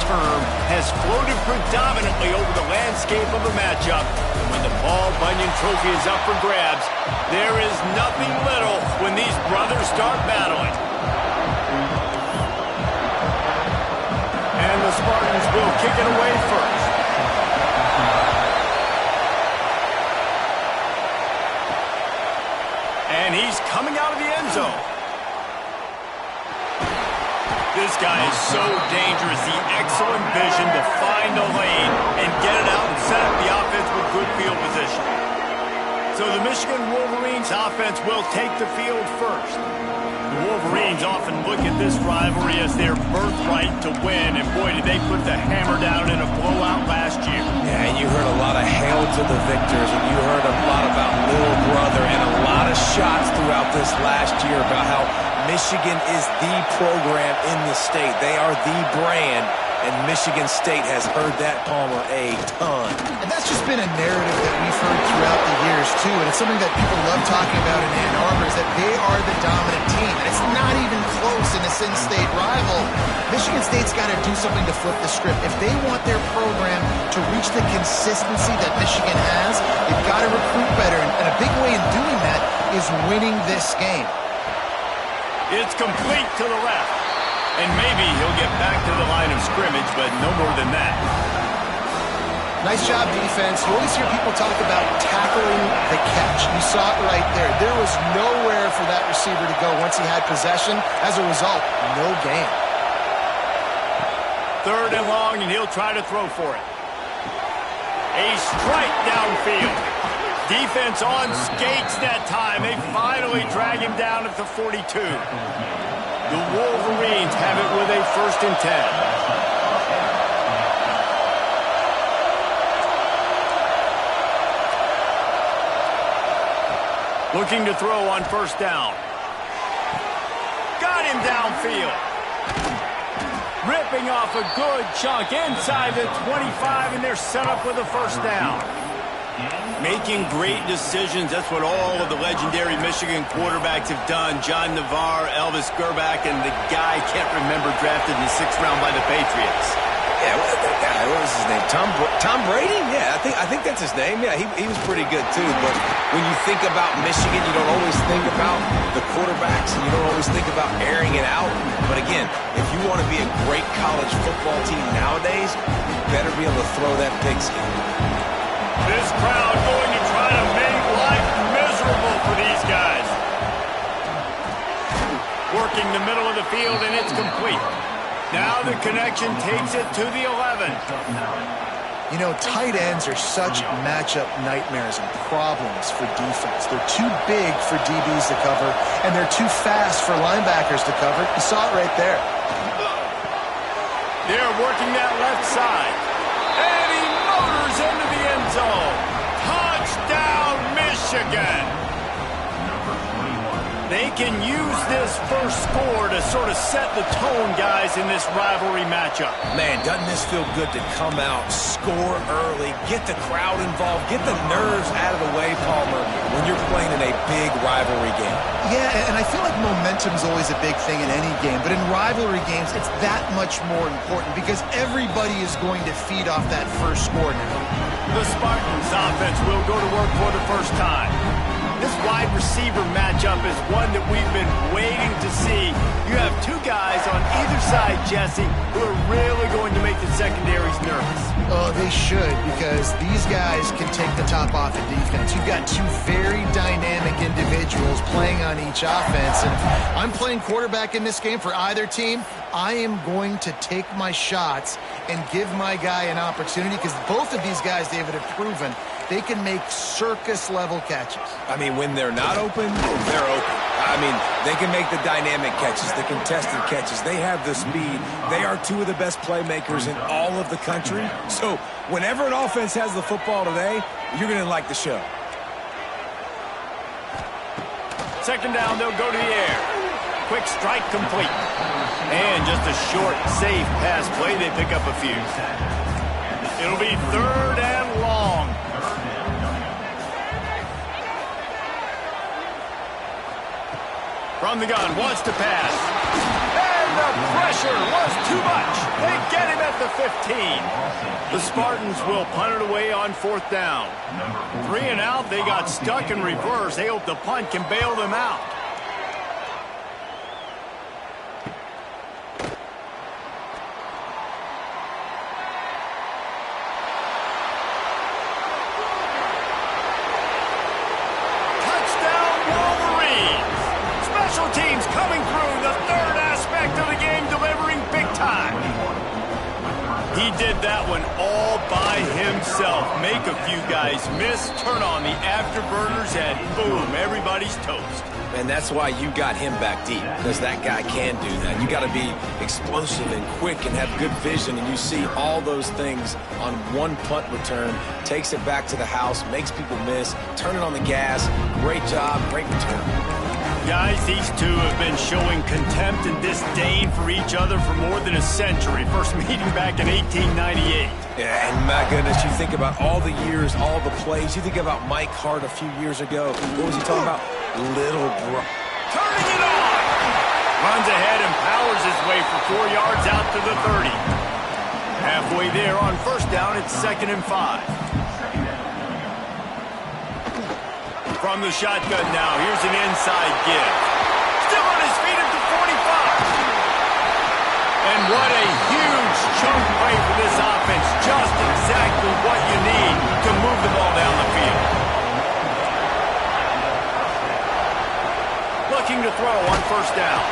term has floated predominantly over the landscape of the matchup. And when the Paul Bunyan Trophy is up for grabs, there is nothing little when these brothers start battling. And the Spartans will kick it away first. And he's coming out of the end zone. This guy is so dangerous. The excellent vision to find a lane and get it out and set up the offense with good field position. So the Michigan Wolverines offense will take the field first. The Wolverines often look at this rivalry as their birthright to win, and boy, did they put the hammer down in a blowout last year. Yeah, and you heard a lot of hail to the victors, and you heard a lot about little brother and a lot of shots throughout this last year about how Michigan is the program in the state. They are the brand, and Michigan State has heard that, Palmer, a ton. And that's just been a narrative that we've heard throughout the years, too. And it's something that people love talking about in Ann Arbor is that they are the dominant team. And it's not even close in this in-state rival. Michigan State's got to do something to flip the script. If they want their program to reach the consistency that Michigan has, they've got to recruit better. And a big way in doing that is winning this game. It's complete to the left. And maybe he'll get back to the line of scrimmage, but no more than that. Nice job, defense. You always hear people talk about tackling the catch. You saw it right there. There was nowhere for that receiver to go once he had possession. As a result, no gain. 3rd and long, and he'll try to throw for it. A strike downfield. Defense on skates that time. They finally drag him down at the 42. The Wolverines have it with a 1st and 10. Looking to throw on 1st down. Got him downfield. Ripping off a good chunk inside the 25, and they're set up with a 1st down. Making great decisions. That's what all of the legendary Michigan quarterbacks have done. John Navarre, Elvis Gerbach, and the guy I can't remember drafted in the 6th round by the Patriots. Yeah, that guy, what was his name? Tom Brady? Yeah, I think that's his name. Yeah, he was pretty good too. But when you think about Michigan, you don't always think about the quarterbacks, and you don't always think about airing it out. But again, if you want to be a great college football team nowadays, you better be able to throw that pigskin. This crowd going to try to make life miserable for these guys. Working the middle of the field, and it's complete. Now the connection takes it to the 11. You know, tight ends are such matchup nightmares and problems for defense. They're too big for DBs to cover, and they're too fast for linebackers to cover. You saw it right there. They're working that left side. And he motors into the end zone. Touchdown, Michigan. They can use this first score to sort of set the tone, guys, in this rivalry matchup. Man, doesn't this feel good to come out, score early, get the crowd involved, get the nerves out of the way, Palmer, when you're playing in a big rivalry game? Yeah, and I feel like momentum's always a big thing in any game, but in rivalry games, it's that much more important because everybody is going to feed off that first score now. The Spartans offense will go to work for the first time. This wide receiver matchup is one that we've been waiting to see. You have two guys on either side, Jesse, who are really going to make the secondaries nervous. Oh, they should, because these guys can take the top off of defense. You've got two very dynamic individuals playing on each offense, and if I'm playing quarterback in this game for either team, I am going to take my shots and give my guy an opportunity, because both of these guys, David, have proven they can make circus-level catches. I mean, when they're not open, they're open. I mean, they can make the dynamic catches, the contested catches. They have the speed. They are two of the best playmakers in all of the country. So whenever an offense has the football today, you're going to like the show. 2nd down, they'll go to the air. Quick strike complete. And just a short, safe pass play. They pick up a few. It'll be 3rd and long. From the gun, wants to pass. And the pressure was too much. They get him at the 15. The Spartans will punt it away on 4th down. 3 and out, they got stuck in reverse. They hope the punt can bail them out. Teams coming through, the third aspect of the game, delivering big time. He did that one all by himself. Make a few guys miss, turn on the afterburners, and boom, everybody's toast. And that's why you got him back deep, because that guy can do that. You got to be explosive and quick and have good vision, and you see all those things on one punt return. Takes it back to the house, makes people miss, turning on the gas. Great job, great return. Guys, these two have been showing contempt and disdain for each other for more than a century. First meeting back in 1898. Yeah, and my goodness, you think about all the years, all the plays. You think about Mike Hart a few years ago. What was he talking about? Little bro. Turning it on! Runs ahead and powers his way for 4 yards out to the 30. Halfway there on 1st down, it's 2nd and 5. From the shotgun now, here's an inside give. Still on his feet at the 45. And what a huge chunk play for this offense. Just exactly what you need to move the ball down the field. Looking to throw on 1st down.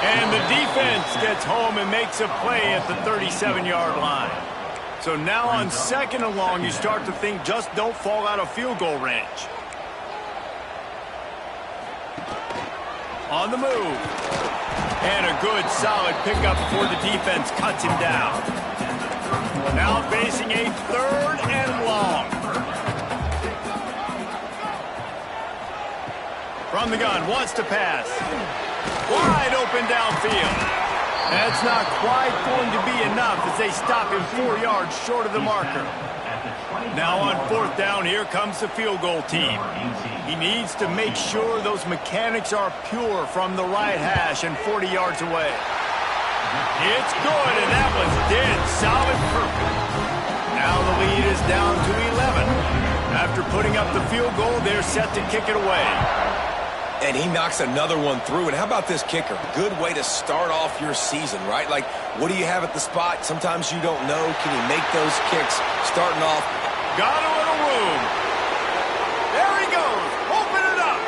And the defense gets home and makes a play at the 37-yard line. So now on 2nd and long, you start to think just don't fall out of field goal range. On the move. And a good, solid pickup before the defense cuts him down. Now facing a 3rd and long. From the gun, wants to pass. Wide open downfield. That's not quite going to be enough as they stop him 4 yards short of the marker. Now on 4th down, here comes the field goal team. He needs to make sure those mechanics are pure from the right hash and 40 yards away. It's good, and that was dead solid perfect. Now the lead is down to 11. After putting up the field goal, they're set to kick it away. And he knocks another one through. And how about this kicker? Good way to start off your season, right? Like, what do you have at the spot? Sometimes you don't know. Can he make those kicks starting off? Got a little room. There he goes. Open it up.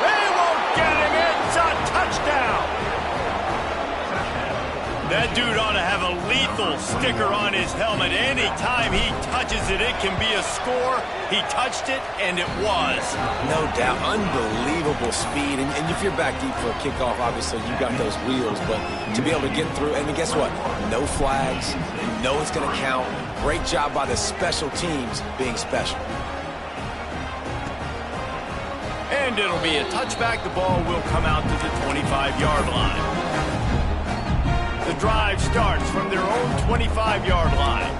They won't get him. It's a touchdown. That dude ought to have a lethal sticker on his helmet. Anytime he touches it, it can be a score. He touched it, and it was. No doubt. Unbelievable speed. And if you're back deep for a kickoff, obviously you got those wheels. But to be able to get through, and guess what? No flags. You know it's going to count. Great job by the special teams being special. And it'll be a touchback. The ball will come out to the 25-yard line. The drive starts from their own 25-yard line.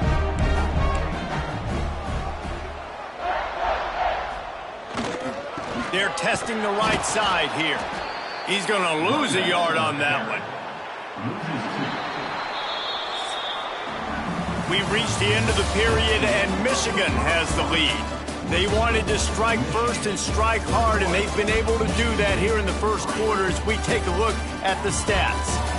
They're testing the right side here. He's going to lose a yard on that one. We've reached the end of the period, and Michigan has the lead. They wanted to strike first and strike hard, and they've been able to do that here in the first quarter as we take a look at the stats.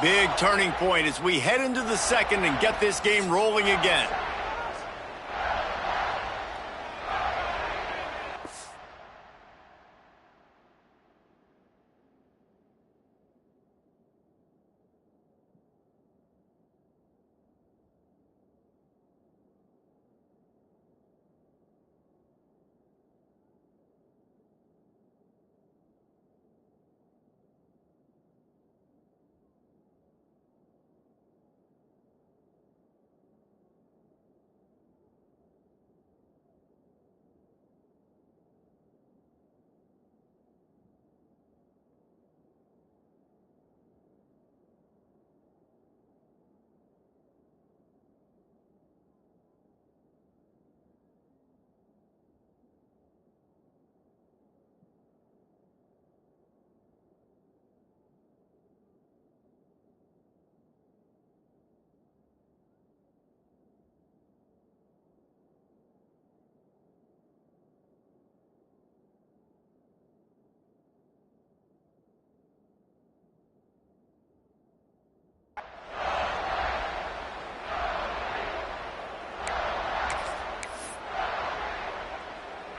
Big turning point as we head into the second and get this game rolling again.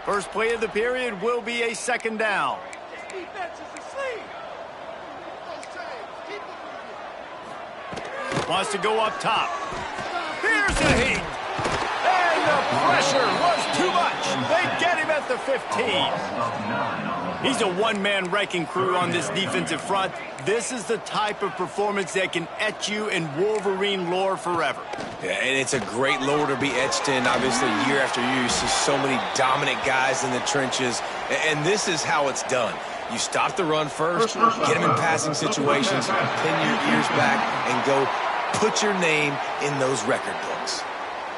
First play of the period will be a second down. Wants to go up top. Here's the heat. And the pressure was too much. They get him at the 15. He's a one-man wrecking crew on this defensive front. This is the type of performance that can etch you in Wolverine lore forever. Yeah, and it's a great lore to be etched in. Obviously, year after year, you see so many dominant guys in the trenches. And this is how it's done. You stop the run first, get them in passing situations, pin your ears back, and go put your name in those record books.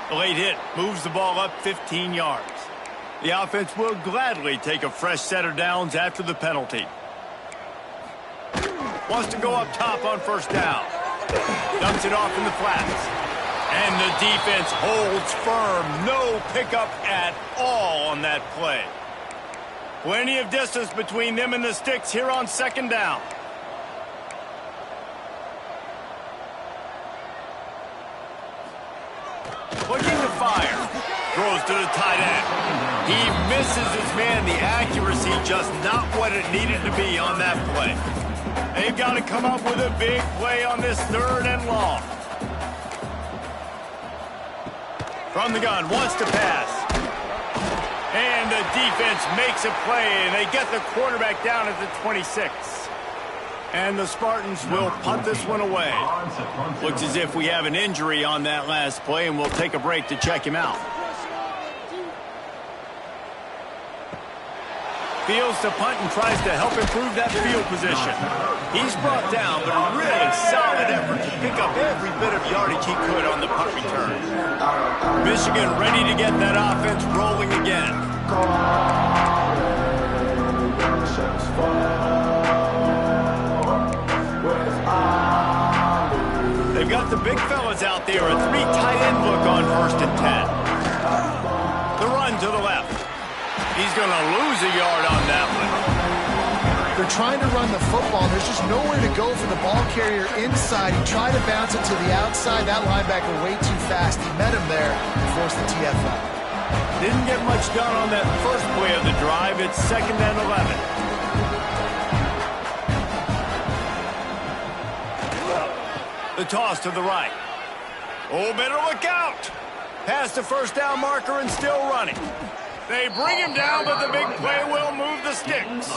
The late hit moves the ball up 15 yards. The offense will gladly take a fresh set of downs after the penalty. Wants to go up top on first down. Dumps it off in the flats. And the defense holds firm. No pickup at all on that play. Plenty of distance between them and the sticks here on second down. Looking to fire. Throws to the tight end. He misses his man. The accuracy just not what it needed to be on that play. They've got to come up with a big play on this third and long. From the gun, wants to pass. And the defense makes a play, and they get the quarterback down at the 26. And the Spartans will punt this one away. Looks as if we have an injury on that last play, and we'll take a break to check him out. Fields to punt and tries to help improve that field position. He's brought down, but a really solid effort to pick up every bit of yardage he could on the punt return. Michigan ready to get that offense rolling again. They've got the big fellas out there, a three tight end look on 1st and 10. The run to the left. He's going to lose a yard on that one. They're trying to run the football. There's just nowhere to go for the ball carrier inside. He tried to bounce it to the outside. That linebacker way too fast. He met him there and forced the TFL. Didn't get much done on that first play of the drive. It's 2nd and 11. The toss to the right. Oh, better look out. Past the first down marker and still running. They bring him down, but the big play will move the sticks.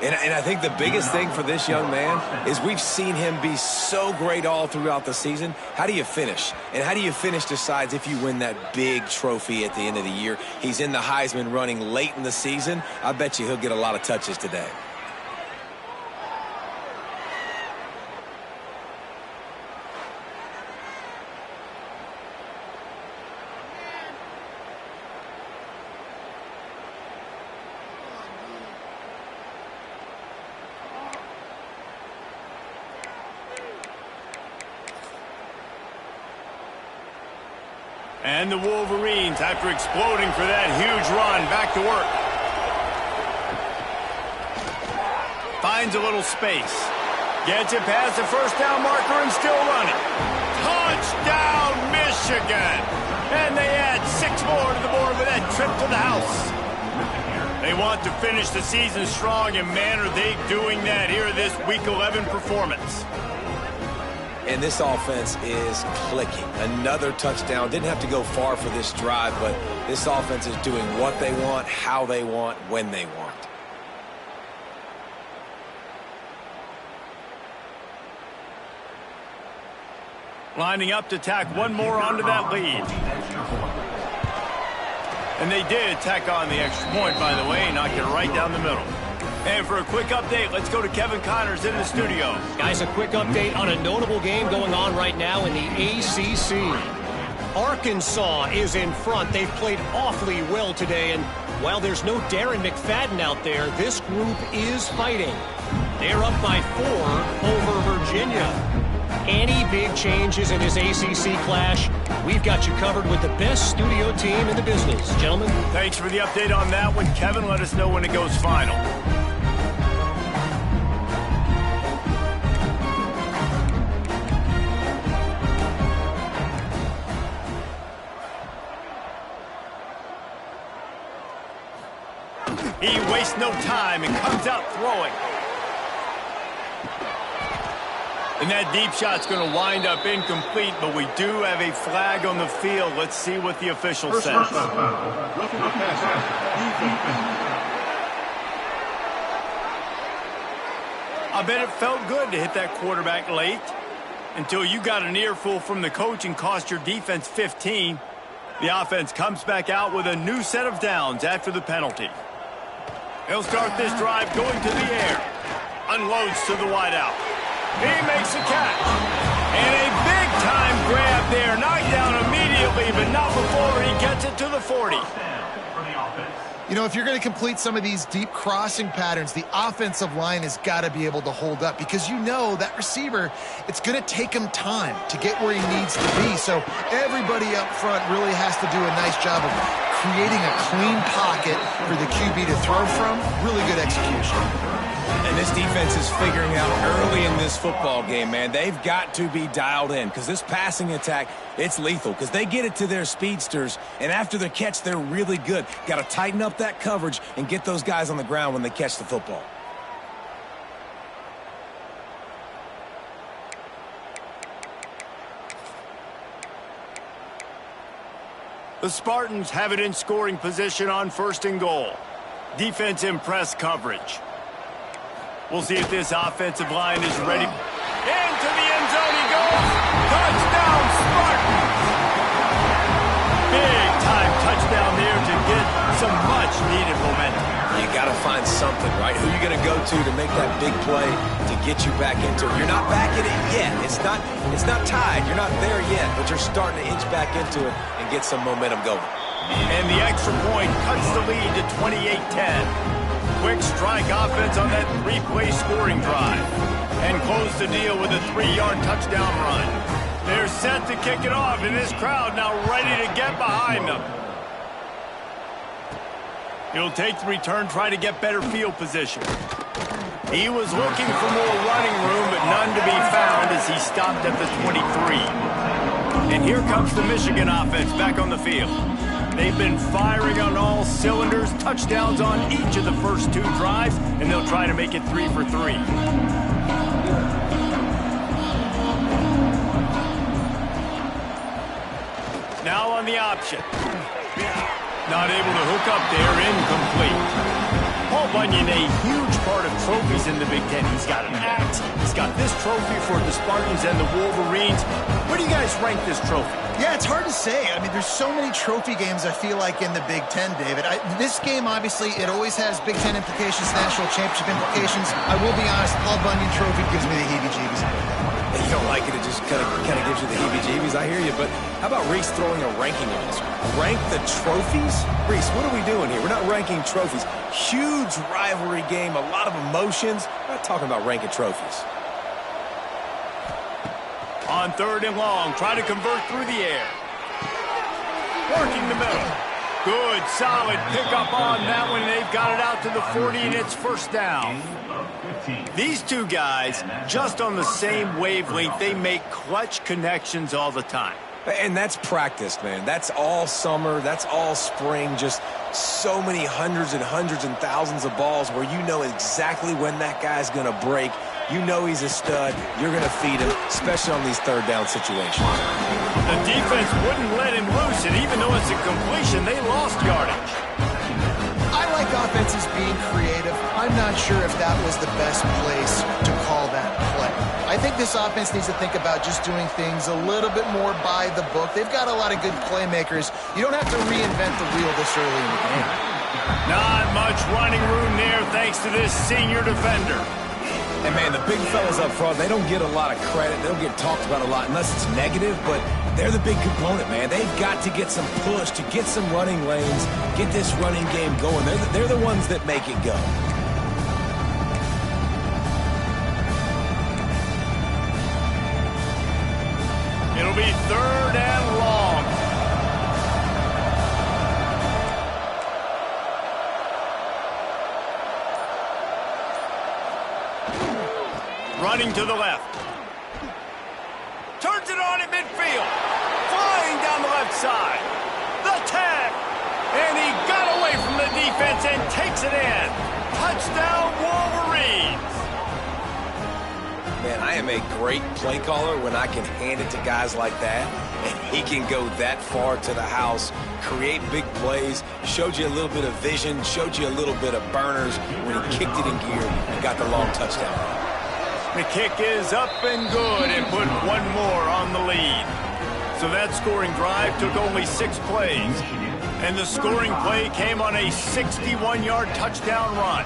And I think the biggest thing for this young man is we've seen him be so great all throughout the season. How do you finish? And how do you finish decides if you win that big trophy at the end of the year. He's in the Heisman running late in the season. I bet you he'll get a lot of touches today. And the Wolverines, after exploding for that huge run, back to work. Finds a little space. Gets it past the first down marker and still running. Touchdown, Michigan! And they add 6 more to the board with that trip to the house. They want to finish the season strong, and man, are they doing that here this Week 11 performance. And this offense is clicking. Another touchdown. Didn't have to go far for this drive, but this offense is doing what they want, how they want, when they want. Lining up to tack one more onto that lead. And they did tack on the extra point, by the way, knocked it right down the middle. And for a quick update, let's go to Kevin Connors in the studio. Guys, a quick update on a notable game going on right now in the ACC. Arkansas is in front. They've played awfully well today, and while there's no Darren McFadden out there, this group is fighting. They're up by 4 over Virginia. Any big changes in this ACC clash, we've got you covered with the best studio team in the business. Gentlemen. Thanks for the update on that one. Kevin, let us know when it goes final. wastes no time and comes out throwing. And that deep shot's going to wind up incomplete, but we do have a flag on the field. Let's see what the official says. I bet it felt good to hit that quarterback late until you got an earful from the coach and cost your defense 15. The offense comes back out with a new set of downs after the penalty. He'll start this drive going to the air. Unloads to the wideout. He makes a catch. And a big-time grab there. Knocked down immediately, but not before he gets it to the 40. You know, if you're going to complete some of these deep crossing patterns, the offensive line has got to be able to hold up because you know that receiver, it's going to take him time to get where he needs to be. So everybody up front really has to do a nice job of creating a clean pocket for the QB to throw from. Really good execution. And this defense is figuring out early in this football game, man. They've got to be dialed in because this passing attack, it's lethal because they get it to their speedsters, and after the catch, they're really good. Got to tighten up that coverage and get those guys on the ground when they catch the football. The Spartans have it in scoring position on 1st and goal. Defense in press coverage. We'll see if this offensive line is ready. Into the end zone he goes. Touchdown, Spartans! Big time touchdown there to get some much needed momentum. You got to find something, right? Who are you going to go to make that big play to get you back into it? You're not back in it yet. It's not tied. You're not there yet, but you're starting to inch back into it and get some momentum going. And the extra point cuts the lead to 28-10. Quick strike offense on that 3-play scoring drive. And close the deal with a 3-yard touchdown run. They're set to kick it off, and this crowd now ready to get behind them. He'll take the return, try to get better field position. He was looking for more running room, but none to be found as he stopped at the 23. And here comes the Michigan offense back on the field. They've been firing on all cylinders, touchdowns on each of the first 2 drives, and they'll try to make it 3 for 3. Now on the option. Not able to hook up there, incomplete. Paul Bunyan, a huge part of trophies in the Big Ten. He's got an axe. He's got this trophy for the Spartans and the Wolverines. Where do you guys rank this trophy? Yeah, it's hard to say. I mean, there's so many trophy games, I feel like, in the Big Ten, David. This game, obviously, it always has Big Ten implications, national championship implications. I will be honest, Paul Bunyan trophy gives me the heebie-jeebies. You don't like it, it just kind of gives you the heebie-jeebies. I hear you, but how about Reese throwing a ranking on this? Rank the trophies? Reese, what are we doing here? We're not ranking trophies. Huge rivalry game, a lot of emotions. We're not talking about ranking trophies. On 3rd and long, try to convert through the air. Working the middle. Good, solid pickup on that one. They've got it out to the 40, and it's 1st down. These 2 guys, just on the same wavelength, they make clutch connections all the time. And that's practice, man. That's all summer. That's all spring. Just so many hundreds and thousands of balls where you know exactly when that guy's going to break. You know he's a stud. You're going to feed him, especially on these 3rd down situations. The defense wouldn't let him loose, and even though it's a completion, they lost yardage. I like offenses being creative. I'm not sure if that was the best place to call that play. I think this offense needs to think about just doing things a little bit more by the book. They've got a lot of good playmakers. You don't have to reinvent the wheel this early in the game. Not much running room there thanks to this senior defender. And, man, the big fellas up front, they don't get a lot of credit. They don't get talked about a lot unless it's negative, but they're the big component, man. They've got to get some push, to get some running lanes, get this running game going. They're the ones that make it go. It'll be 3rd and long. Running to the left. Turns it on at midfield. Flying down the left side. The 10. And he got away from the defense and takes it in. Touchdown, Wolverines! Man, I am a great play caller when I can hand it to guys like that, and he can go that far to the house, create big plays, showed you a little bit of vision, showed you a little bit of burners when he kicked it in gear and got the long touchdown. The kick is up and good and put one more on the lead. So that scoring drive took only 6 plays, and the scoring play came on a 61-yard touchdown run.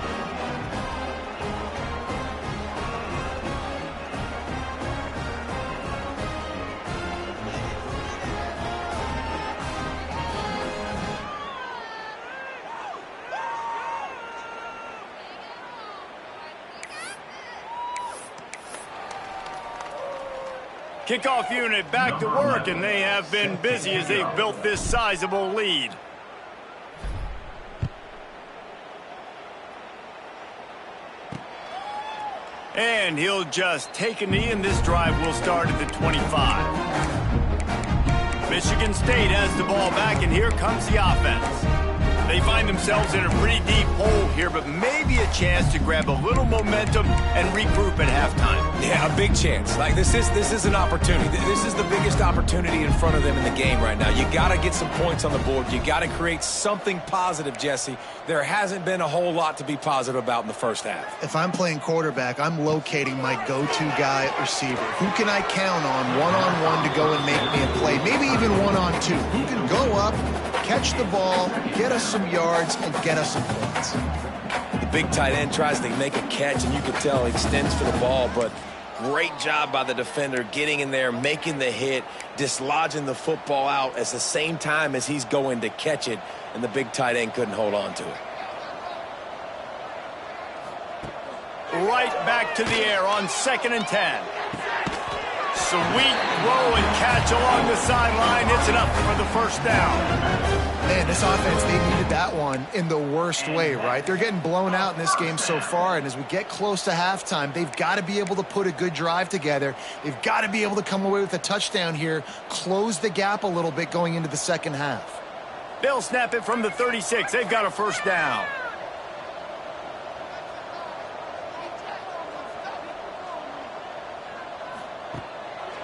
Kickoff unit back to work, and they have been busy as they've built this sizable lead. And he'll just take a knee, and this drive will start at the 25. Michigan State has the ball back, and here comes the offense. They find themselves in a pretty deep hole here, but maybe a chance to grab a little momentum and regroup at halftime. Yeah, a big chance. Like, this is an opportunity. This is the biggest opportunity in front of them in the game right now. You got to get some points on the board. You got to create something positive, Jesse. There hasn't been a whole lot to be positive about in the first half. If I'm playing quarterback, I'm locating my go-to guy at receiver. Who can I count on one-on-one to go and make me a play? Maybe even one-on-two. Who can go up, catch the ball, get us some yards, and get us some points. The big tight end tries to make a catch, and you can tell he extends for the ball, but great job by the defender getting in there, making the hit, dislodging the football out at the same time as he's going to catch it, and the big tight end couldn't hold on to it. Right back to the air on 2nd and 10. Sweet throw and catch along the sideline. It's enough for the first down. Man, this offense, they needed that one in the worst way, right? They're getting blown out in this game so far, and as we get close to halftime, they've got to be able to put a good drive together. They've got to be able to come away with a touchdown here, close the gap a little bit going into the second half. They'll snap it from the 36. They've got a first down.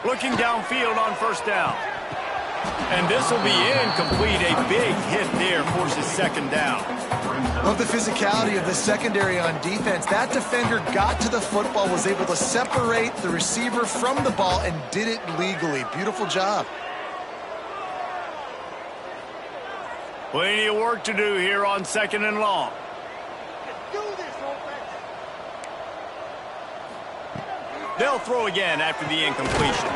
Looking downfield on first down. And this will be incomplete. A big hit there forces second down. Love the physicality of the secondary on defense. That defender got to the football, was able to separate the receiver from the ball, and did it legally. Beautiful job. Plenty of work to do here on 2nd and long. They'll throw again after the incompletion.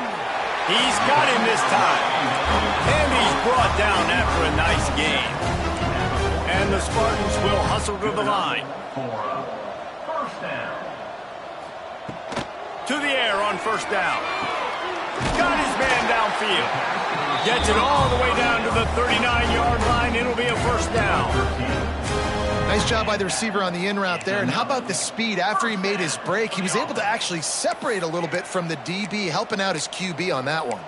He's got him this time. And he's brought down after a nice gain. And the Spartans will hustle to the line. First down. To the air on first down. Got his man downfield. Gets it all the way down to the 39-yard line. It'll be a first down. Nice job by the receiver on the in route there. And how about the speed? After he made his break, he was able to actually separate a little bit from the DB, helping out his QB on that one.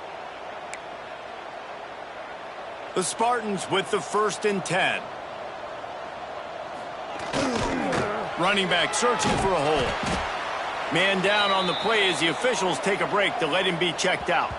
The Spartans with the 1st and 10. Running back searching for a hole. Man down on the play as the officials take a break to let him be checked out.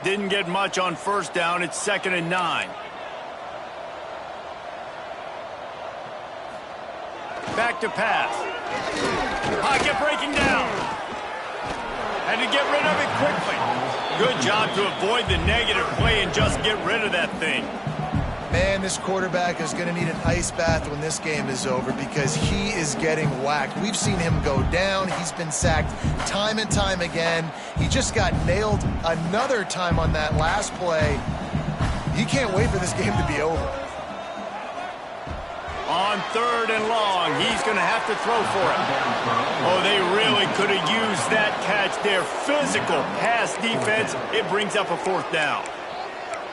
Didn't get much on first down. It's 2nd and 9. Back to pass. Pocket breaking down. Had to get rid of it quickly. Good job to avoid the negative play and just get rid of that thing. Man, this quarterback is going to need an ice bath when this game is over because he is getting whacked. We've seen him go down. He's been sacked time and time again. He just got nailed another time on that last play. He can't wait for this game to be over. On 3rd and long, he's going to have to throw for it. Oh, they really could have used that catch there. Physical pass defense. It brings up a 4th down.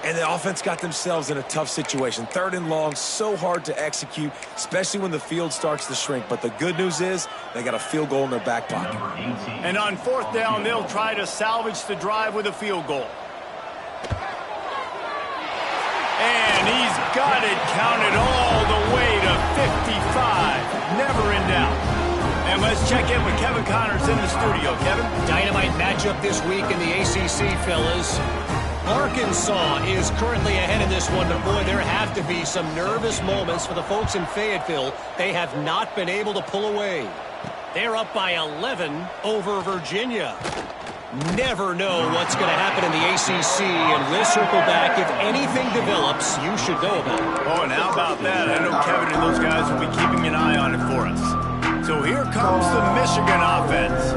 And the offense got themselves in a tough situation. 3rd and long, so hard to execute, especially when the field starts to shrink. But the good news is they got a field goal in their back pocket. And on 4th down, they'll try to salvage the drive with a field goal. And he's got it counted all the way to 55. Never in doubt. And let's check in with Kevin Connors in the studio. Kevin? Dynamite matchup this week in the ACC, fellas. Arkansas is currently ahead in this one, but boy, there have to be some nervous moments for the folks in Fayetteville. They have not been able to pull away. They're up by 11 over Virginia. Never know what's going to happen in the ACC, and we'll circle back. If anything develops, you should know about it. Oh, and how about that? I know Kevin and those guys will be keeping an eye on it for us. So here comes the Michigan offense.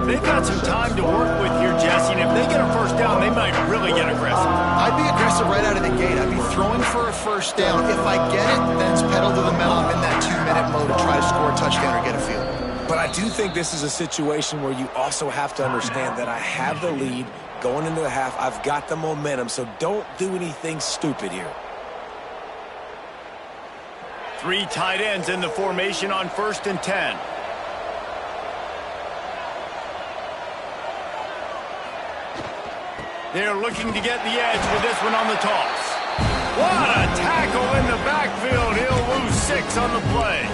They've got some time to work with here, Jesse, and if they get a first down, they might really get aggressive. I'd be aggressive right out of the gate. I'd be throwing for a first down. If I get it, then it's pedal to the metal. I'm in that 2-minute mode to try to score a touchdown or get a field goal. But I do think this is a situation where you also have to understand that I have the lead going into the half. I've got the momentum, so don't do anything stupid here. 3 tight ends in the formation on 1st and 10. They're looking to get the edge with this one on the toss. What a tackle in the backfield. He'll lose 6 on the play.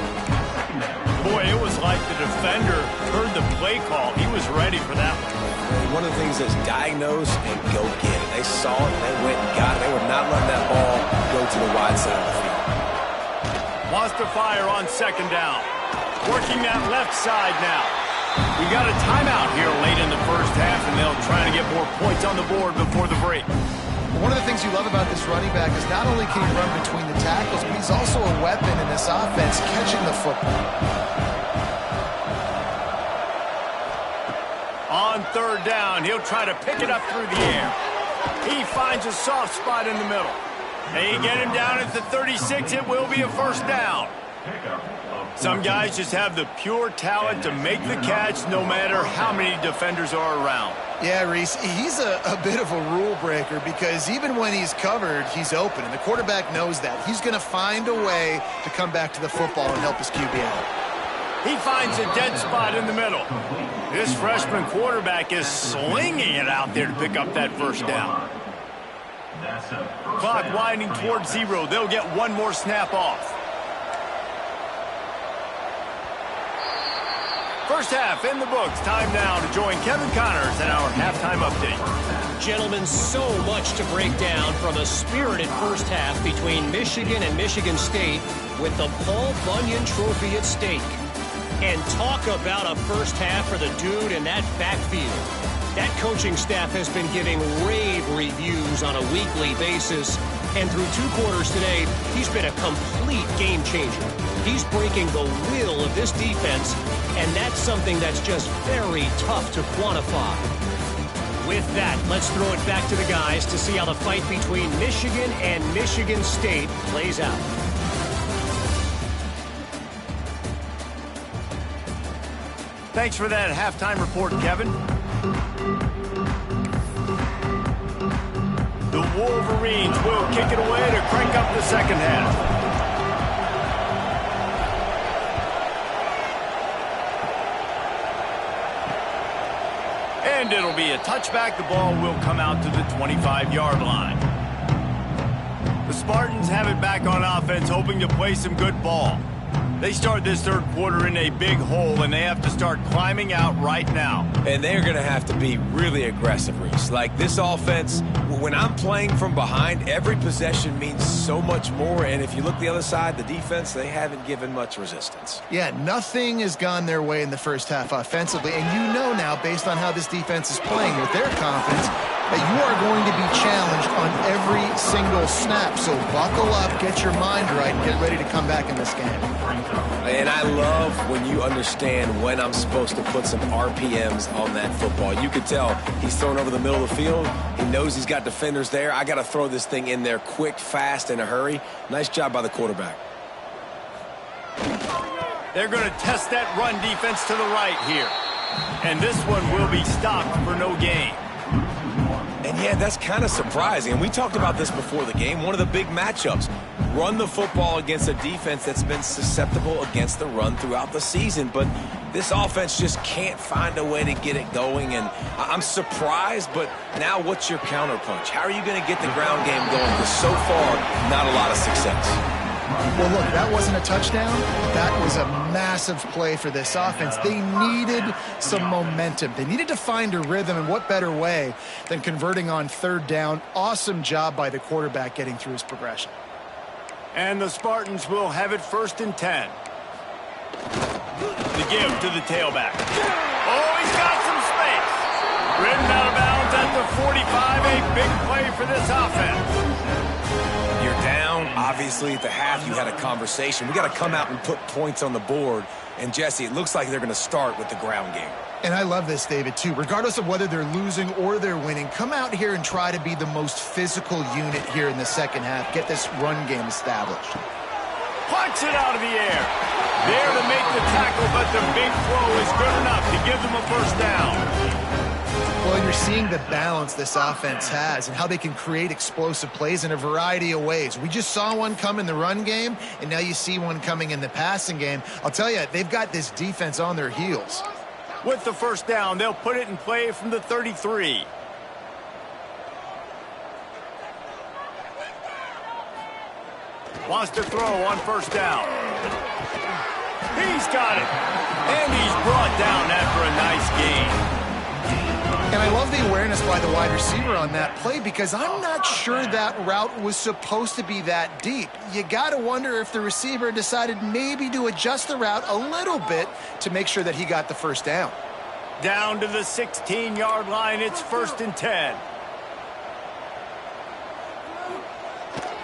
Boy, it was like the defender heard the play call. He was ready for that one. One of the things is diagnose and go get it. They saw it, they went and got it. They would not let that ball go to the wide side of the field. Wants to fire on 2nd down. Working that left side now. We got a timeout here late in the first half, and they'll try to get more points on the board before the break. One of the things you love about this running back is not only can he run between the tackles, but he's also a weapon in this offense, catching the football. On 3rd down, he'll try to pick it up through the air. He finds a soft spot in the middle. They get him down at the 36. It will be a first down. Some guys just have the pure talent to make the catch no matter how many defenders are around. Yeah, Reese, he's a bit of a rule breaker because even when he's covered, he's open. And the quarterback knows that. He's going to find a way to come back to the football and help his QB out. He finds a dead spot in the middle. This freshman quarterback is slinging it out there to pick up that first down. Clock winding towards 0. They'll get one more snap off. First half in the books. Time now to join Kevin Connors in our halftime update. Gentlemen, so much to break down from a spirited first half between Michigan and Michigan State with the Paul Bunyan Trophy at stake. And talk about a first half for the dude in that backfield. That coaching staff has been giving rave reviews on a weekly basis. And through 2 quarters today, he's been a complete game changer. He's breaking the will of this defense, and that's something that's just very tough to quantify. With that, let's throw it back to the guys to see how the fight between Michigan and Michigan State plays out. Thanks for that halftime report, Kevin. The Wolverines will kick it away to crank up the second half. And it'll be a touchback. The ball will come out to the 25-yard line. The Spartans have it back on offense, hoping to play some good ball. They start this third quarter in a big hole, and they have to start climbing out right now. And they're going to have to be really aggressive, Reese. Like this offense, when I'm playing from behind, every possession means so much more. And if you look the other side, the defense, they haven't given much resistance. Yeah, nothing has gone their way in the first half offensively. And you know now, based on how this defense is playing with their confidence, that you are going to be challenged on every single snap. So buckle up, get your mind right, and get ready to come back in this game. And I love when you understand when I'm supposed to put some RPMs on that football. You could tell he's thrown over the middle of the field. He knows he's got defenders there. I got to throw this thing in there quick, fast, in a hurry. Nice job by the quarterback. They're going to test that run defense to the right here. And this one will be stopped for no gain. And yeah, that's kind of surprising. And we talked about this before the game. One of the big matchups. Run the football against a defense that's been susceptible against the run throughout the season. But this offense just can't find a way to get it going. And I'm surprised, but now what's your counterpunch? How are you going to get the ground game going? Because so far, not a lot of success. Well, look, that wasn't a touchdown. That was a massive play for this offense. They needed some momentum. They needed to find a rhythm, and what better way than converting on third down. Awesome job by the quarterback getting through his progression. And the Spartans will have it 1st and 10. The give to the tailback. Oh, he's got some space. Ridden out of bounds at the 45. A big play for this offense. You're down. Obviously, at the half, you had a conversation. We got to come out and put points on the board. And, Jesse, it looks like they're going to start with the ground game. And I love this, David, too. Regardless of whether they're losing or they're winning, come out here and try to be the most physical unit here in the second half. Get this run game established. Punch it out of the air. There to make the tackle, but the big throw is good enough to give them a 1st down. Well, you're seeing the balance this offense has and how they can create explosive plays in a variety of ways. We just saw one come in the run game, and now you see one coming in the passing game. I'll tell you, they've got this defense on their heels. With the 1st down, they'll put it in play from the 33. Wants to throw on 1st down. He's got it. And he's brought down after a nice gain. And I love the awareness by the wide receiver on that play because I'm not sure that route was supposed to be that deep. You got to wonder if the receiver decided maybe to adjust the route a little bit to make sure that he got the 1st down. Down to the 16-yard line, it's 1st and 10.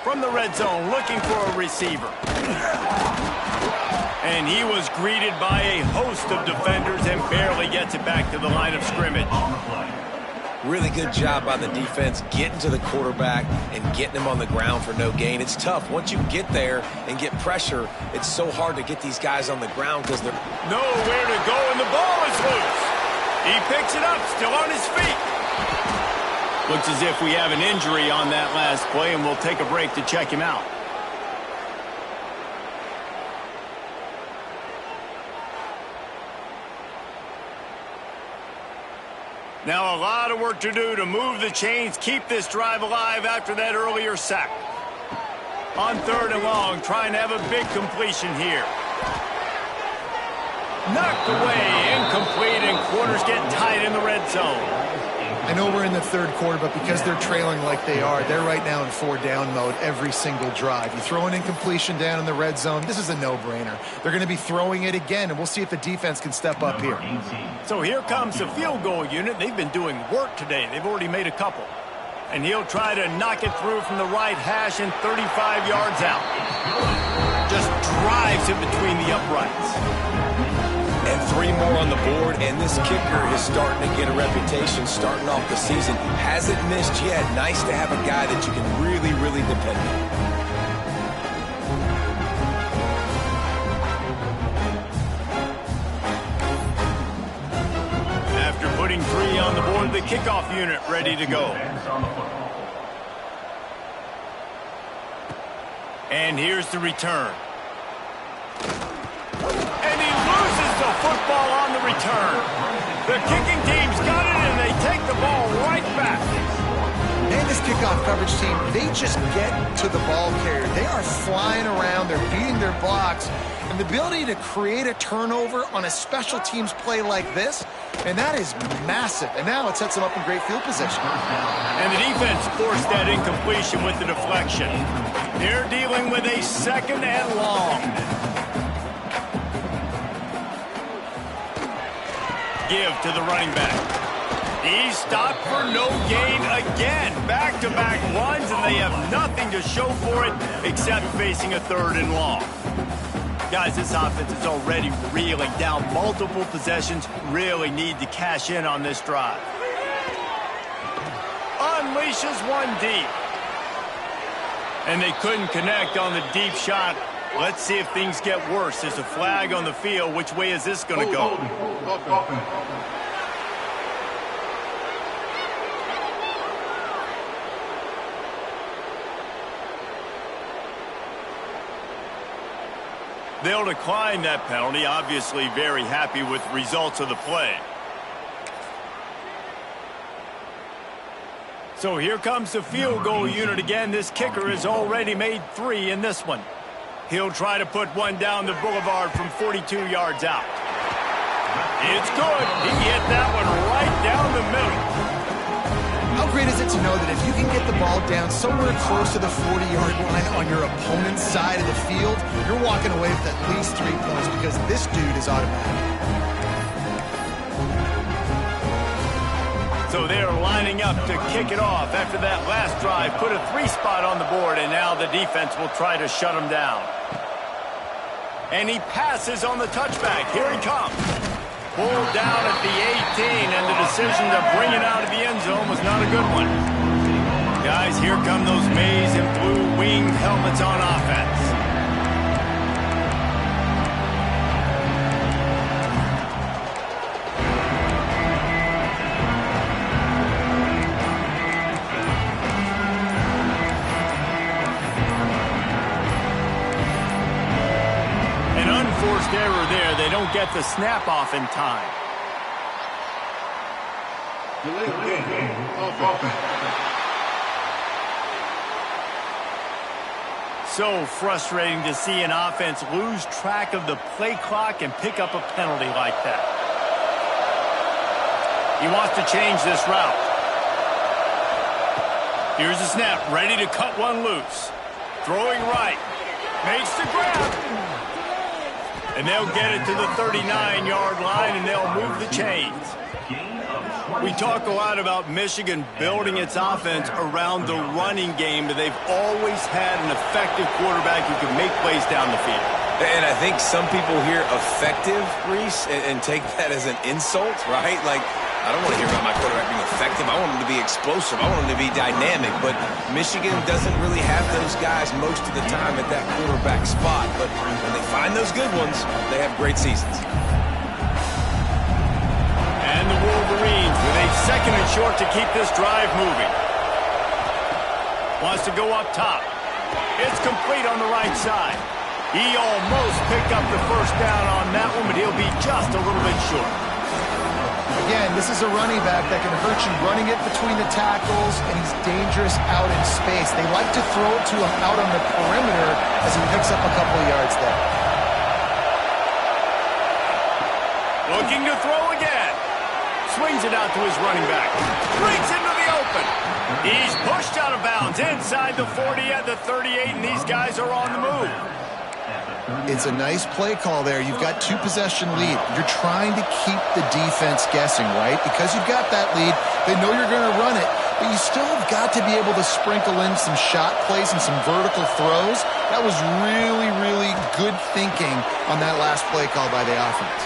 From the red zone, looking for a receiver. And he was greeted by a host of defenders and barely gets it back to the line of scrimmage. Really good job by the defense getting to the quarterback and getting him on the ground for no gain. It's tough. Once you get there and get pressure, it's so hard to get these guys on the ground because they're nowhere to go, and the ball is loose. He picks it up, still on his feet. Looks as if we have an injury on that last play, and we'll take a break to check him out. Now a lot of work to do to move the chains, keep this drive alive after that earlier sack. On 3rd and long, trying to have a big completion here. Knocked away, incomplete, and quarters get tight in the red zone. I know we're in the 3rd quarter, but because they're trailing like they are, they're right now in 4-down mode every single drive. You throw an incompletion down in the red zone, this is a no-brainer. They're going to be throwing it again, and we'll see if the defense can step up here. So here comes the field goal unit. They've been doing work today. They've already made a couple. And he'll try to knock it through from the right hash and 35 yards out. Just drives it between the uprights. And 3 more on the board, and this kicker is starting to get a reputation starting off the season. Hasn't missed yet. Nice to have a guy that you can really, really depend on. After putting 3 on the board, the kickoff unit ready to go. And here's the return. And he loses the football on the return. The kicking team's got it, and they take the ball right back. And this kickoff coverage team, they just get to the ball carrier. They are flying around. They're beating their blocks. And the ability to create a turnover on a special teams play like this, and that is massive. And now it sets them up in great field position. And the defense forced that incompletion with the deflection. They're dealing with a 2nd and long. Give to the running back. He's stopped for no gain again. Back-to-back runs, and they have nothing to show for it except facing a 3rd and long. Guys, this offense is already reeling down multiple possessions. Really need to cash in on this drive. Unleashes one deep. And they couldn't connect on the deep shot. Let's see if things get worse. There's a flag on the field. Which way is this going to go? They'll decline that penalty, obviously very happy with the results of the play. So here comes the field goal unit again. This kicker has already made 3 in this one. He'll try to put one down the boulevard from 42 yards out. It's good. He hit that one right down the middle. How great is it to know that if you can get the ball down somewhere close to the 40-yard line on your opponent's side of the field, you're walking away with at least 3 points because this dude is automatic. So they're lining up to kick it off after that last drive. Put a 3 spot on the board, and now the defense will try to shut him down. And he passes on the touchback. Here he comes. Pulled down at the 18, and the decision to bring it out of the end zone was not a good one. Guys, here come those maize and blue winged helmets on offense. Forced error there. They don't get the snap off in time. So frustrating to see an offense lose track of the play clock and pick up a penalty like that. He wants to change this route. Here's the snap, ready to cut one loose. Throwing right. Makes the grab. And they'll get it to the 39-yard line, and they'll move the chains. We talk a lot about Michigan building its offense around the running game, but they've always had an effective quarterback who can make plays down the field. And I think some people hear effective, Reese, and take that as an insult, right? Like, I don't want to hear about my quarterback being effective. I want him to be explosive. I want him to be dynamic. But Michigan doesn't really have those guys most of the time at that quarterback spot. But when they find those good ones, they have great seasons. And the Wolverines with a 2nd and short to keep this drive moving. Wants to go up top. It's complete on the right side. He almost picked up the first down on that one, but he'll be just a little bit short. Again, this is a running back that can hurt you running it between the tackles, and he's dangerous out in space. They like to throw it to him out on the perimeter as he picks up a couple of yards there. Looking to throw again. Swings it out to his running back. Breaks into the open. He's pushed out of bounds inside the 40 at the 38, and these guys are on the move. It's a nice play call there. You've got 2-possession lead. You're trying to keep the defense guessing, right? Because you've got that lead, they know you're going to run it, but you still have got to be able to sprinkle in some shot plays and some vertical throws. That was really, really good thinking on that last play call by the offense.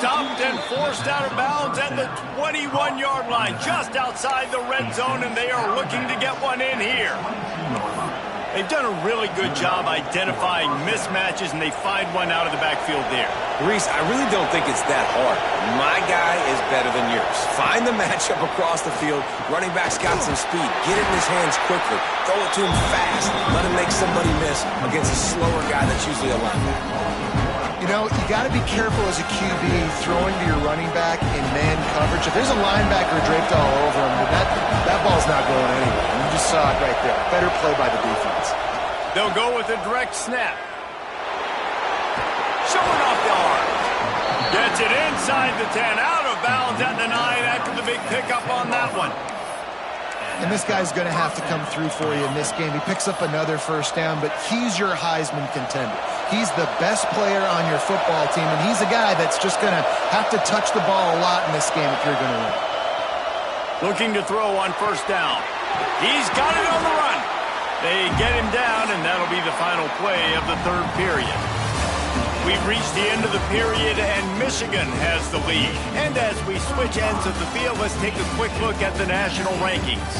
Stopped and forced out of bounds at the 21-yard line, just outside the red zone, and they are looking to get one in here. They've done a really good job identifying mismatches, and they find one out of the backfield there. Reese, I really don't think it's that hard. My guy is better than yours. Find the matchup across the field. Running back's got some speed. Get it in his hands quickly. Throw it to him fast. Let him make somebody miss against a slower guy that's usually a linebacker. You know, you got to be careful as a QB throwing to your running back in man coverage. If there's a linebacker draped all over him, that ball's not going anywhere. You just saw it right there. Better play by the defense. They'll go with a direct snap. Showing off the arm. Gets it inside the 10, out of bounds at the 9 after the big pickup on that one. And this guy's going to have to come through for you in this game. He picks up another first down, but he's your Heisman contender. He's the best player on your football team, and he's a guy that's just going to have to touch the ball a lot in this game if you're going to win. Looking to throw on first down. He's got it on the run. They get him down, and that'll be the final play of the 3rd period. We've reached the end of the period, and Michigan has the lead. And as we switch ends of the field, let's take a quick look at the national rankings.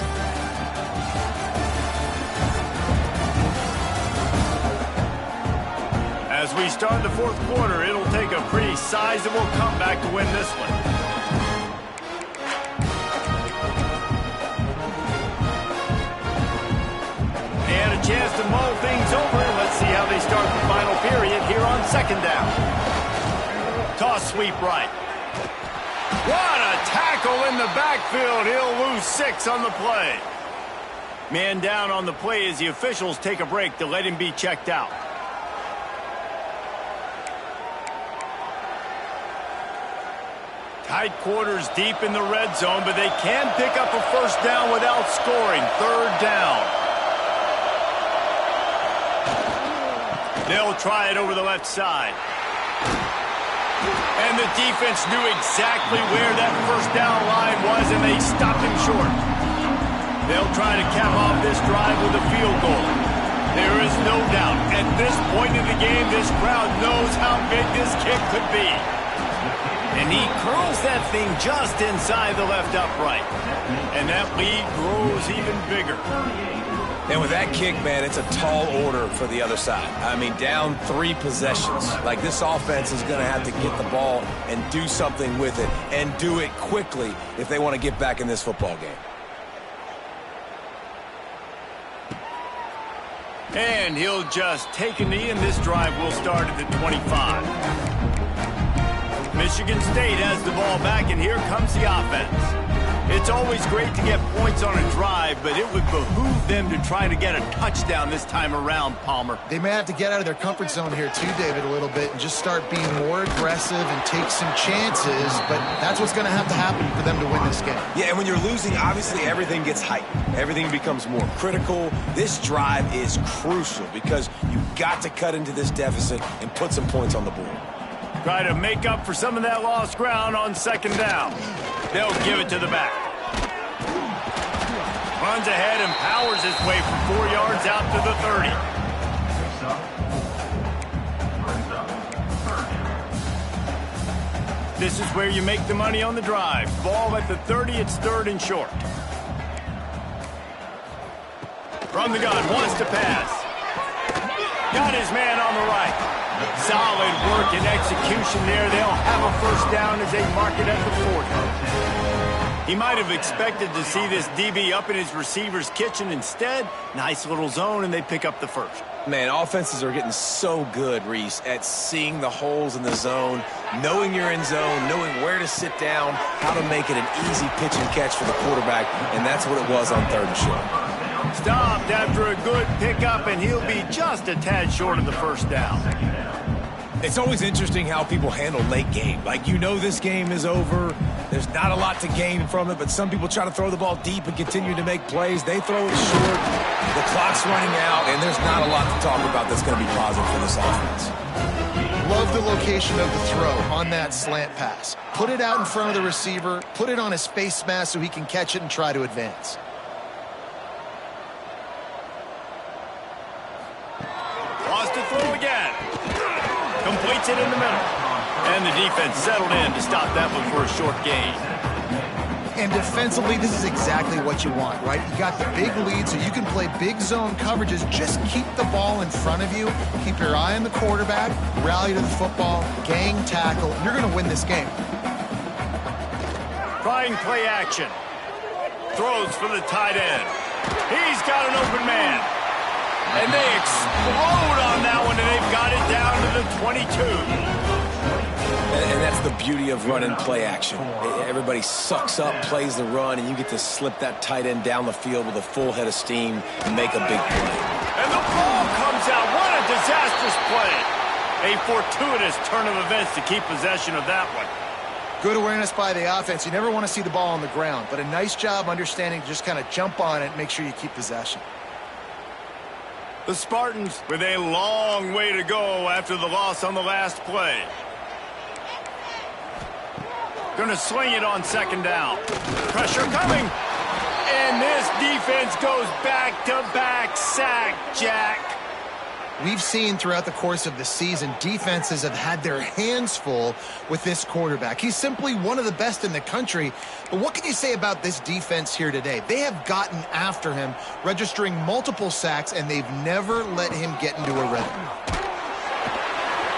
As we start the 4th quarter, it'll take a pretty sizable comeback to win this one. And a chance to mull things over toss sweep right. What a tackle in the backfield. He'll lose 6 on the play. Man down on the play as the officials take a break to let him be checked out. Tight quarters deep in the red zone, but they can pick up a first down without scoring. 3rd down. They'll try it over the left side. And the defense knew exactly where that first down line was, and they stopped him short. They'll try to cap off this drive with a field goal. There is no doubt, at this point in the game, this crowd knows how big this kick could be. And he curls that thing just inside the left upright. And that lead grows even bigger. And with that kick, man, it's a tall order for the other side. I mean, down 3 possessions. Like, this offense is going to have to get the ball and do something with it, and do it quickly if they want to get back in this football game. And he'll just take a knee, and this drive will start at the 25. Michigan State has the ball back, and here comes the offense. It's always great to get points on a drive, but it would behoove them to try to get a touchdown this time around, Palmer. They may have to get out of their comfort zone here too, David, a little bit and just start being more aggressive and take some chances, but that's what's going to have to happen for them to win this game. Yeah, and when you're losing, obviously everything gets heightened. Everything becomes more critical. This drive is crucial because you've got to cut into this deficit and put some points on the board. Try to make up for some of that lost ground on 2nd down. They'll give it to the back. Runs ahead and powers his way for 4 yards out to the 30. This is where you make the money on the drive. Ball at the 30, it's 3rd and short. From the gun, wants to pass. Got his man on the right. Solid work and execution there. They'll have a first down as they mark it at the 40. He might have expected to see this DB up in his receiver's kitchen. Instead, nice little zone, and they pick up the first. Man, offenses are getting so good, Reese, at seeing the holes in the zone, knowing you're in zone, knowing where to sit down, how to make it an easy pitch and catch for the quarterback, and that's what it was on 3rd and short. Stopped after a good pickup, and he'll be just a tad short of the first down. It's always interesting how people handle late game. Like, you know this game is over. There's not a lot to gain from it, but some people try to throw the ball deep and continue to make plays. They throw it short. The clock's running out, and there's not a lot to talk about that's going to be positive for this offense. Love the location of the throw on that slant pass. Put it out in front of the receiver. Put it on his face mask so he can catch it and try to advance. Wants to throw again. Completes it in the middle. And the defense settled in to stop that one for a short gain. And defensively, this is exactly what you want, right? You got the big lead, so you can play big zone coverages. Just keep the ball in front of you. Keep your eye on the quarterback. Rally to the football. Gang tackle. You're going to win this game. Trying play action. Throws for the tight end. He's got an open man. And they explode on that one, and they've got it down to the 22. And that's the beauty of running play action. Everybody sucks up, plays the run, and you get to slip that tight end down the field with a full head of steam and make a big play. And the ball comes out. What a disastrous play. A fortuitous turn of events to keep possession of that one. Good awareness by the offense. You never want to see the ball on the ground, but a nice job understanding to just kind of jump on it and make sure you keep possession. The Spartans with a long way to go after the loss on the last play. Going to sling it on 2nd down. Pressure coming. And this defense goes back-to-back sack, Jack. We've seen throughout the course of the season, defenses have had their hands full with this quarterback. He's simply one of the best in the country. But what can you say about this defense here today? They have gotten after him, registering multiple sacks, and they've never let him get into a rhythm.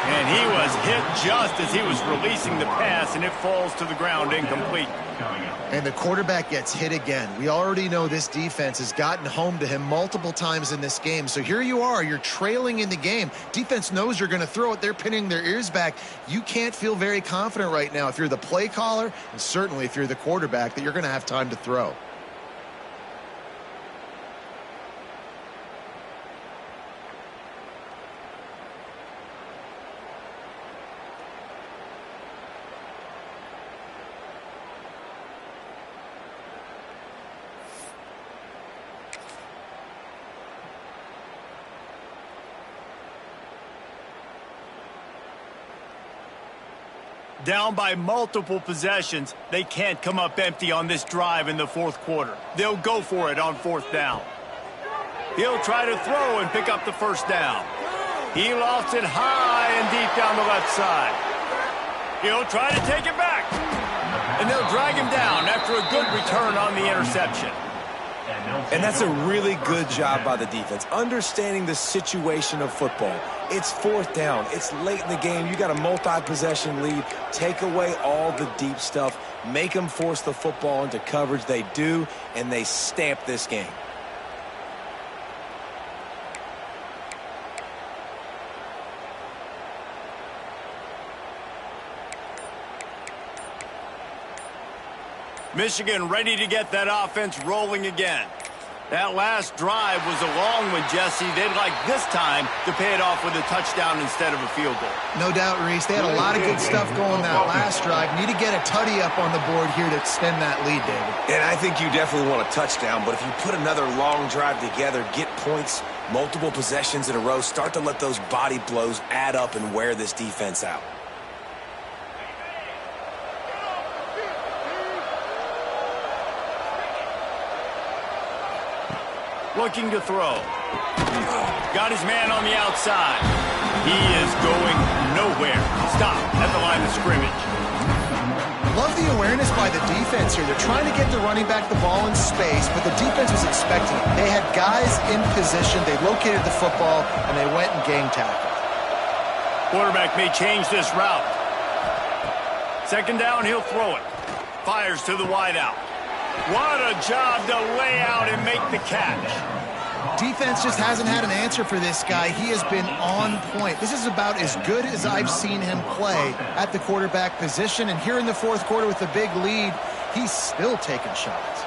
And he was hit just as he was releasing the pass, and it falls to the ground incomplete. And the quarterback gets hit again. We already know this defense has gotten home to him multiple times in this game. So here you are, you're trailing in the game. Defense knows you're going to throw it. They're pinning their ears back. You can't feel very confident right now if you're the play caller, and certainly if you're the quarterback, that you're going to have time to throw. Down by multiple possessions, they can't come up empty on this drive in the fourth quarter. They'll go for it on fourth down. He'll try to throw and pick up the first down. He lofts it high and deep down the left side. He'll try to take it back. And they'll drag him down after a good return on the interception. And that's a really good job by the defense, understanding the situation of football. It's fourth down. It's late in the game. You got a multi-possession lead. Take away all the deep stuff. Make them force the football into coverage. They do, and they stamp this game. Michigan ready to get that offense rolling again. That last drive was a long one, Jesse. They'd like this time to pay it off with a touchdown instead of a field goal. No doubt, Reese. They had a lot of good stuff going that last drive. Need to get a tutty up on the board here to extend that lead, David. And I think you definitely want a touchdown, but if you put another long drive together, get points, multiple possessions in a row, start to let those body blows add up and wear this defense out. Looking to throw. Got his man on the outside. He is going nowhere. Stop at the line of scrimmage. Love the awareness by the defense here. They're trying to get the running back the ball in space, but the defense was expecting it. They had guys in position. They located the football, and they went and gang tackled. Quarterback may change this route. Second down, he'll throw it. Fires to the wideout. What a job to lay out and make the catch. Defense just hasn't had an answer for this guy. He has been on point. This is about as good as I've seen him play at the quarterback position. And here in the fourth quarter with the big lead, he's still taking shots.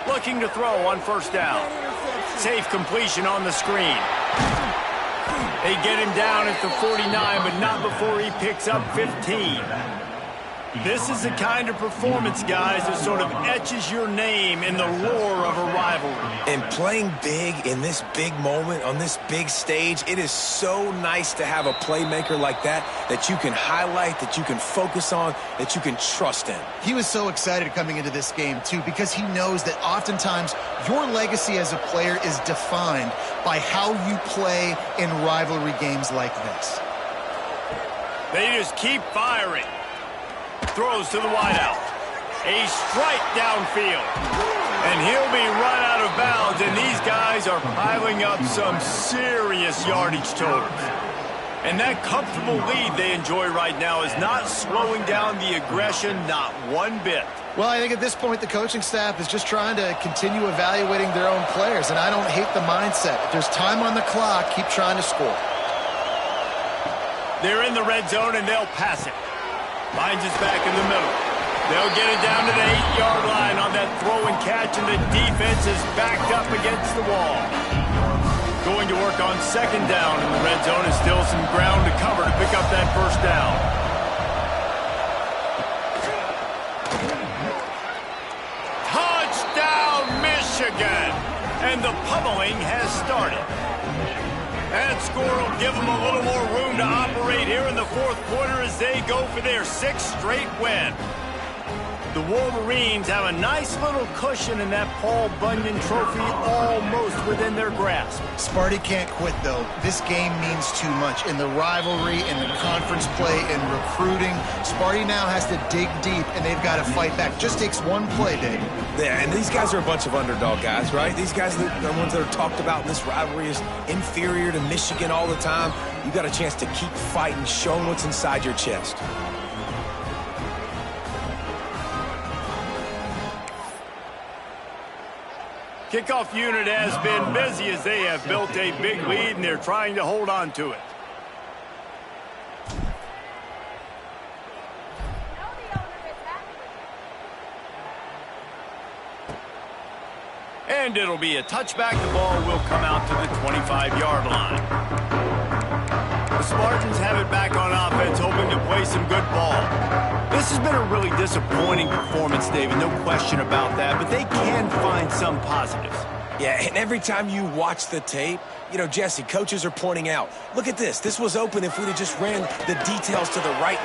Looking to throw on first down. Safe completion on the screen. They get him down at the 49, but not before he picks up 15. This is the kind of performance, guys, that sort of etches your name in the lore of a rivalry. And playing big in this big moment, on this big stage, it is so nice to have a playmaker like that you can highlight, that you can focus on, that you can trust in. He was so excited coming into this game, too, because he knows that oftentimes your legacy as a player is defined by how you play in rivalry games like this. They just keep firing. Throws to the wideout. A strike downfield. And he'll be run out of bounds, and these guys are piling up some serious yardage totals. And that comfortable lead they enjoy right now is not slowing down the aggression, not one bit. Well, I think at this point the coaching staff is just trying to continue evaluating their own players, and I don't hate the mindset. If there's time on the clock, keep trying to score. They're in the red zone, and they'll pass it. Finds his back in the middle. They'll get it down to the 8-yard line on that throw and catch, and the defense is backed up against the wall. Going to work on second down in the red zone, and still some ground to cover to pick up that first down. Touchdown, Michigan! And the pummeling has started. That score will give them a little more room to operate here in the fourth quarter as they go for their 6th straight win. The Wolverines have a nice little cushion in that Paul Bunyan trophy almost within their grasp. Sparty can't quit, though. This game means too much. In the rivalry, in the conference play, in recruiting, Sparty now has to dig deep, and they've got to fight back. Just takes one play, Dave. Yeah, and these guys are a bunch of underdog guys, right? These guys are the ones that are talked about in this rivalry as inferior to Michigan all the time. You got a chance to keep fighting, showing what's inside your chest. Kickoff unit has been busy as they have built a big lead, and they're trying to hold on to it. And it'll be a touchback. The ball will come out to the 25-yard line. The Spartans have it back on offense, hoping to play some good ball. This has been a really disappointing performance, David, no question about that, but they can find some positives. Yeah, and every time you watch the tape, you know, Jesse, coaches are pointing out, look at this. This was open if we'd have just ran the details to the right.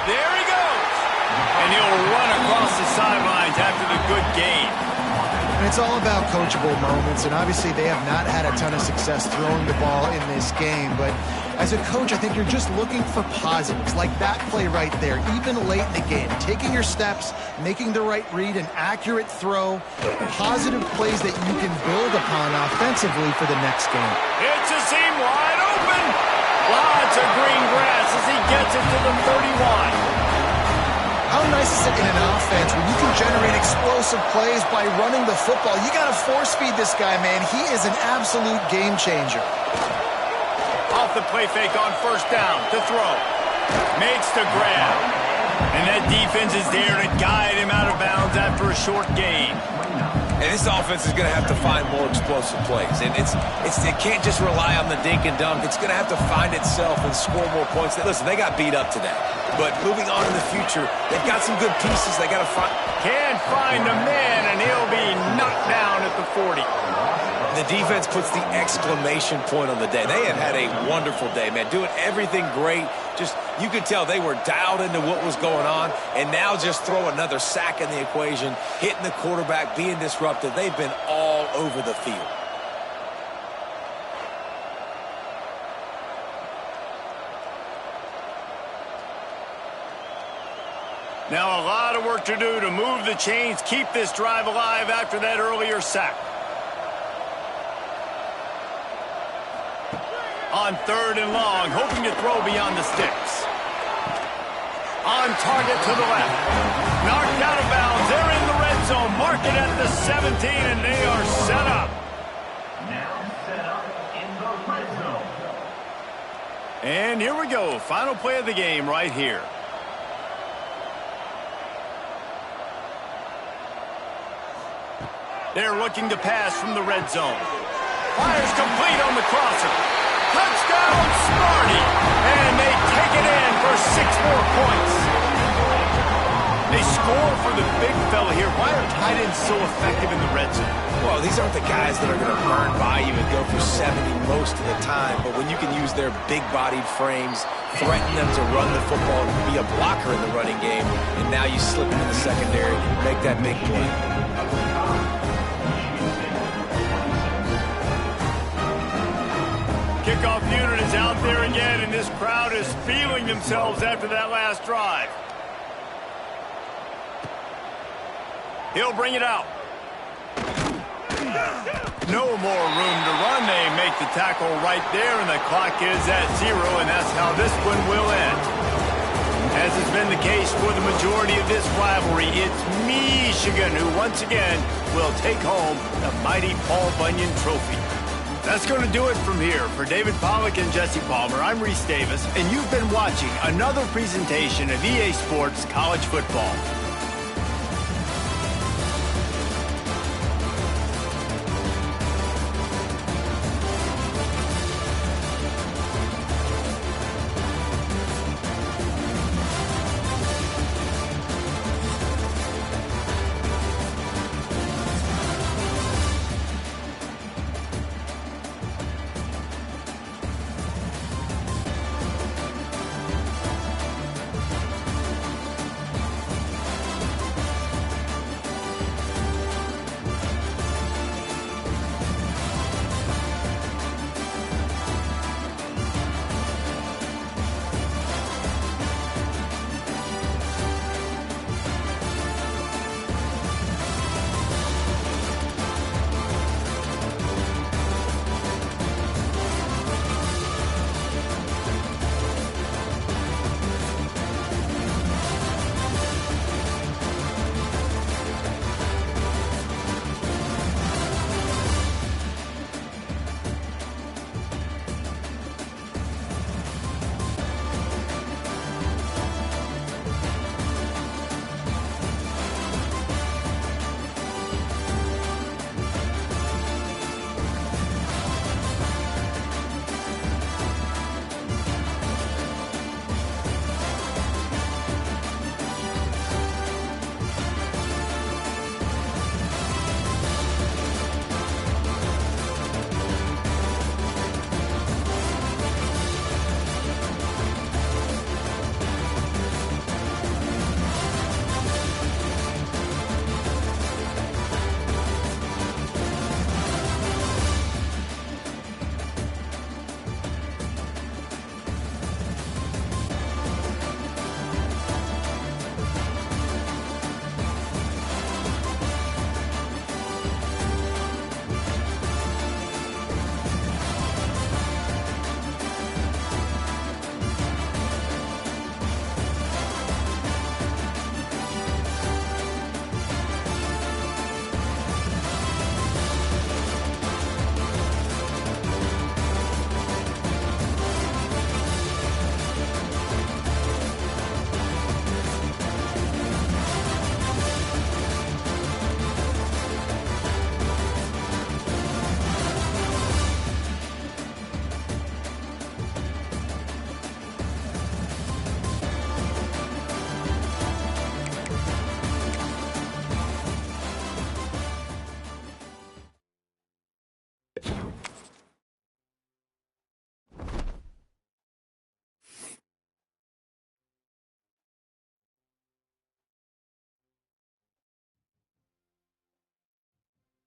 There he goes! And he'll run across the sidelines after the good game. And it's all about coachable moments, and obviously they have not had a ton of success throwing the ball in this game, but as a coach, I think you're just looking for positives, like that play right there, even late in the game. Taking your steps, making the right read, an accurate throw, positive plays that you can build upon offensively for the next game. It's a seam wide open. Lots of green grass as he gets it to the 31. How nice is it in an offense when you can generate explosive plays by running the football? You got to force feed this guy, man. He is an absolute game changer. Off the play fake on first down to throw. Makes the grab. And that defense is there to guide him out of bounds after a short gain. And this offense is going to have to find more explosive plays. And it can't just rely on the dink and dunk. It's going to have to find itself and score more points. Listen, they got beat up today. But moving on in the future, they've got some good pieces. They got to find. Can't find a man, and he'll be knocked down at the 40. The defense puts the exclamation point on the day. They have had a wonderful day, man. Doing everything great. Just, you could tell they were dialed into what was going on. And now just throw another sack in the equation, hitting the quarterback, being disruptive. They've been all over the field. Now a lot of work to do to move the chains, keep this drive alive after that earlier sack. On third and long, hoping to throw beyond the sticks. On target to the left. Knocked out of bounds. They're in the red zone. Mark it at the 17, and they are set up. Now set up in the red zone. And here we go. Final play of the game right here. They're looking to pass from the red zone. Fires complete on the crosser. Touchdown, Sparty! And they take it in for 6 more points. They score for the big fella here. Why are tight ends so effective in the red zone? Well, these aren't the guys that are going to burn by you and go for 70 most of the time. But when you can use their big-bodied frames, threaten them to run the football and be a blocker in the running game, and now you slip into the secondary, make that big play. Kickoff unit is out there again, and this crowd is feeling themselves after that last drive. He'll bring it out. No more room to run. They make the tackle right there, and the clock is at 0, and that's how this one will end. As has been the case for the majority of this rivalry, it's Michigan who once again will take home the mighty Paul Bunyan Trophy. That's going to do it from here. For David Pollack and Jesse Palmer, I'm Reese Davis, and you've been watching another presentation of EA Sports College Football.